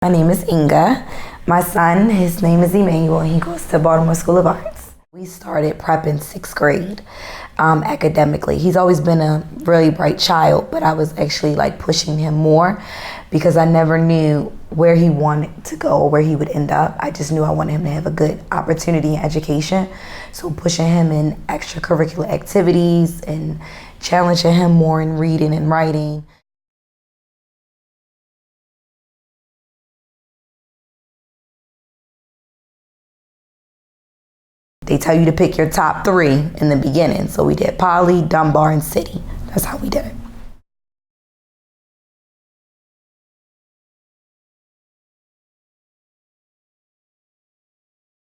My name is Inge. My son, his name is Emmanuel, and he goes to Baltimore School of Arts. We started prep in 6th grade academically. He's always been a really bright child, but I was actually pushing him more because I never knew where he wanted to go or where he would end up. I just knew I wanted him to have a good opportunity in education. So pushing him in extracurricular activities and challenging him more in reading and writing. They tell you to pick your top 3 in the beginning. So we did Poly, Dunbar, and City. That's how we did it.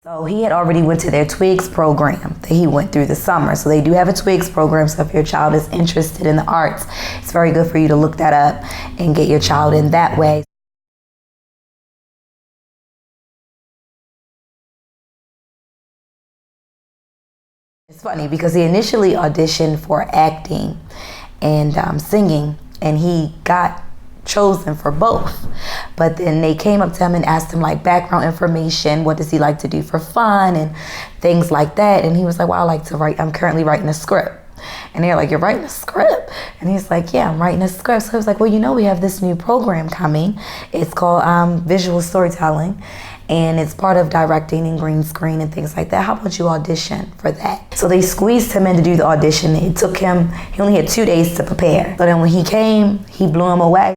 So he had already went to their Twigs program that he went through the summer. So they do have a Twigs program. So if your child is interested in the arts, it's very good for you to look that up and get your child in that way. It's funny because he initially auditioned for acting and singing, and he got chosen for both. But then they came up to him and asked him background information, what does he like to do for fun and things like that. And he was like, well, I like to write, I'm currently writing a script. And they're like, you're writing a script? And he's like, yeah, I'm writing a script. So I was like, well, we have this new program coming. It's called visual storytelling. And it's part of directing and green screen and things like that. How about you audition for that? So they squeezed him in to do the audition. It took him, he only had 2 days to prepare. So then when he came, he blew him away.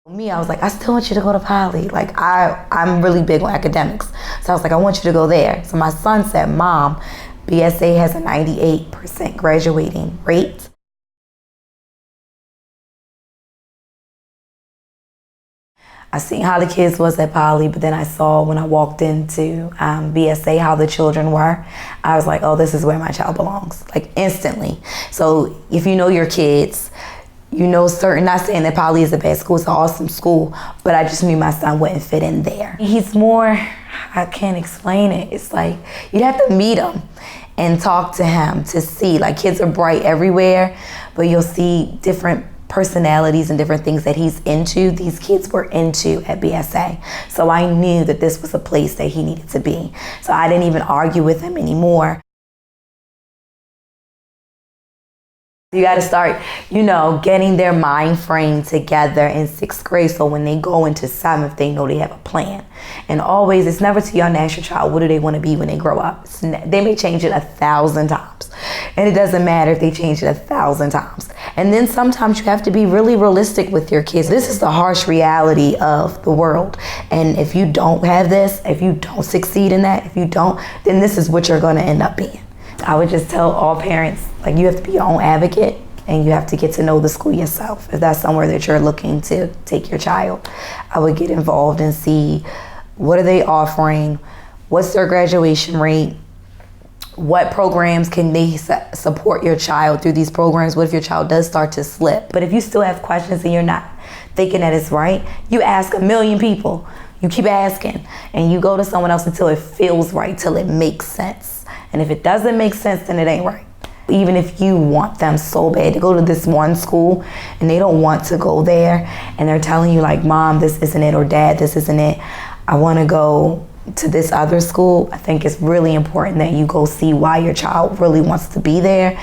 Me, I was like, I still want you to go to Poly. I'm really big on academics. So I was like, I want you to go there. So my son said, Mom, BSA has a 98% graduating rate. I seen how the kids was at Poly, but then I saw when I walked into BSA how the children were. I was like, oh, this is where my child belongs, instantly. So if you know your kids, you know not saying that Poly is a bad school, it's an awesome school, but I just knew my son wouldn't fit in there. He's more, I can't explain it. It's you'd have to meet him and talk to him to see. Kids are bright everywhere, but you'll see different personalities and different things that he's into. These kids were into at BSA. So I knew that this was a place that he needed to be. So I didn't even argue with him anymore. You got to start, getting their mind frame together in 6th grade so when they go into 7th, they know they have a plan. And always, it's never too young to ask your child, what do they want to be when they grow up? They may change it 1,000 times. And it doesn't matter if they change it 1,000 times. And then sometimes you have to be really realistic with your kids. This is the harsh reality of the world. And if you don't have this, if you don't succeed in that, if you don't, then this is what you're going to end up being. I would just tell all parents, you have to be your own advocate and you have to get to know the school yourself. If that's somewhere that you're looking to take your child, I would get involved and see what are they offering, what's their graduation rate, what programs can they support your child through these programs? What if your child does start to slip? But if you still have questions and you're not thinking that it's right, you ask 1,000,000 people. You keep asking and you go to someone else until it feels right, till it makes sense. And if it doesn't make sense, then it ain't right. Even if you want them so bad to go to this one school and they don't want to go there and they're telling you Mom, this isn't it, or Dad, this isn't it, I want to go to this other school, I think it's really important that you go see why your child really wants to be there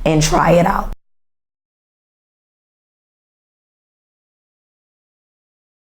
and try it out.